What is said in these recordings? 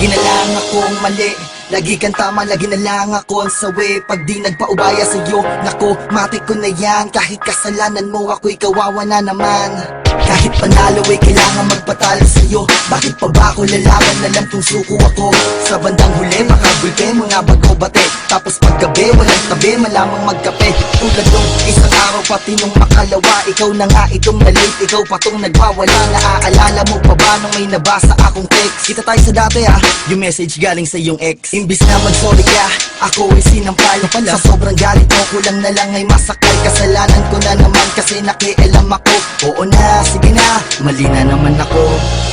Lagi na lang akong mali, lagi kang tama, lagi na lang ako ang sawi. Pag di nagpaubaya sa'yo, naku, matik ko na yan. Kahit kasalanan mo, ako'y kawawa na naman. Kahit panalo ay kailangan magpatalo sa'yo. Bakit pa ba ako lalaban? Alam kong suko ako. Sa bandang huli, makagulpe, mga bago bate. Tapos paggabi, walang tabi, malamang magkape. Tulad nung isang araw, pati nung makalawa. Ikaw na nga itong nalit, ikaw pa tong nagwawala. Naaalala mo pa ba nung may nabasa akong text? Kita tayo sa dati yung message galing sa iyong ex. Imbis na mag-sorry ka, ako ay sinampal. Sa sobrang galit mo, kulang na lang ay masakal. Kasalanan ko na naman kasi nakialam ako. Oo na, sige na, mali na naman ako.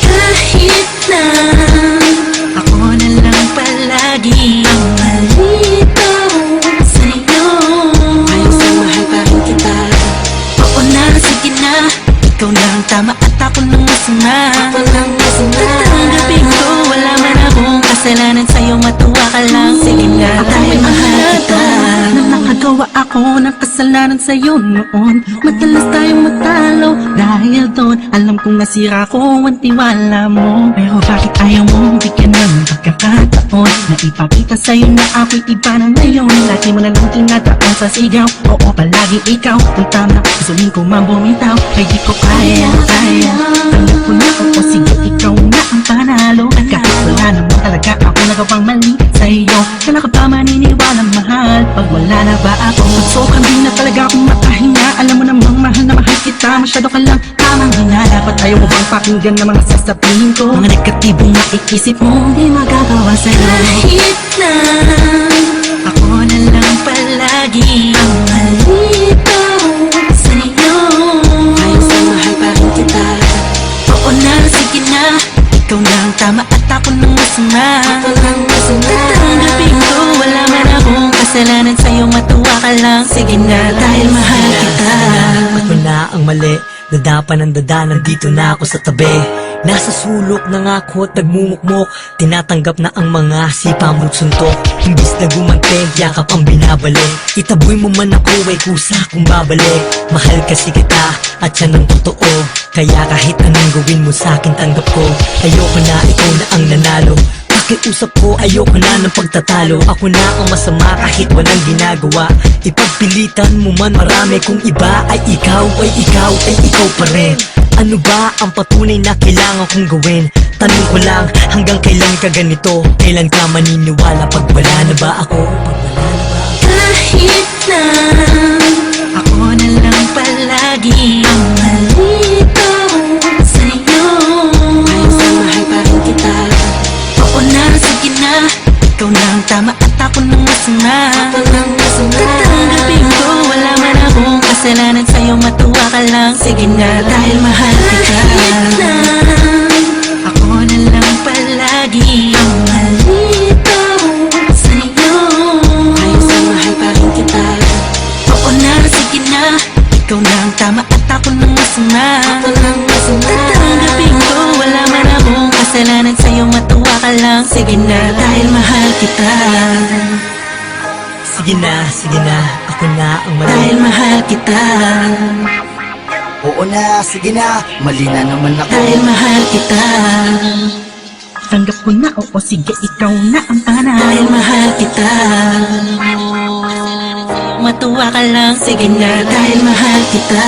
Kahit na ako na lang palagi ang malito sa'yo, ayaw sa mahal pa rin kita. Oo na, sige na, ikaw na ang tama at ako nang masama. Ako lang masama. Tatanggapin ko, wala man akong kasalanan sa'yo, matuwa ka lang. Sige na, dahil mahal kita. Na nakagawa ako ng kasalanan sa'yo noon. Madalas tayong magtalo dahil doon. Alam kong nasira ko ang tiwala mo, pero bakit ayaw mo bigyan ng pagkakataon na ipakita sa'yo na ako'y iba na ngayon? Lagi mo na lang tinadaan sa sigaw. Oo, palagi ikaw ang tama. Gustuin ko man bumitaw, ay di ko kaya. Tanggap ko na, oo, sige, ikaw na ang panalo. Kahit wala naman talaga ako nagawang mali sa'yo. Kailan ka ba maniniwala, mahal? Pag wala na ba ako? Pagsokan din na talaga akong makahinga. Alam mo namang mahal na mahal kita. Masyado ka lang tamang hina. Dapat ayaw mo bang pakinggan na mga sasabihin ko? Mga negatibong maiisip mo, di magagawa sa'yo. Kahit na ako na lang palagi ang malito sa'yo, ayaw sa mahal pa rin kita. Oo na, sige na, ikaw na ang tama at ako nang masama. Ako lang masama. Tatanggapin ko, wala man akong kasalanan sa'yo, matuwa ka lang. Sige na, dahil mahal kita. Ako na ang mali, dada pa ng dada, nandito na ako sa tabi. Nasa sulok na nga ako at nagmumukmok. Tinatanggap na ang mga sipa mo't suntok. Imbis na gumante, yakap ang binabalik. Itaboy mo man ako, ay kusa kung babalik. Mahal kasi kita, at yan ang totoo. Kaya kahit anong gawin mo sa'kin, tanggap ko. Ayoko na, ikaw na ang nanalo. Pakiusap ko, ayoko na ng pagtatalo. Ako na ang masama kahit walang ginagawa. Ipagpilitan mo man marami, kung iba ay ikaw, ay ikaw, ay ikaw pa rin. Ano ba ang patunay na kailangan kong gawin? Tanong ko lang, hanggang kailan ka ganito? Kailan ka maniniwala pag wala na ba ako? Kahit na ako na lang palagi ang malito sa'yo, ayaw sa mahal pa rin kita. Oo na, sige na, ikaw na ang tama at ako nang masama. Ako lang masama. Tatanggapin ko, wala man akong kasalanan sa'yo, matuwa ka lang. Sige na, dahil mahal kita. Kahit na ako na lang palagi ang malito sa'yo, ayaw sa mahal pa rin kita. Oo na, sige na, ikaw na ang tama at ako nang masama. Ako lang masama. Tatanggapin ko, wala man akong kasalanan sa'yo, matuwa ka lang. Sige na, dahil mahal kita. Sige na, ako na ang mali. Dahil mahal kita. Oo na, sige na, mali na naman ako. Dahil mahal kita. Tanggap ko na, oo, sige, ikaw na ang panalo. Dahil mahal kita. Matuwa ka lang, sige na, dahil mahal kita.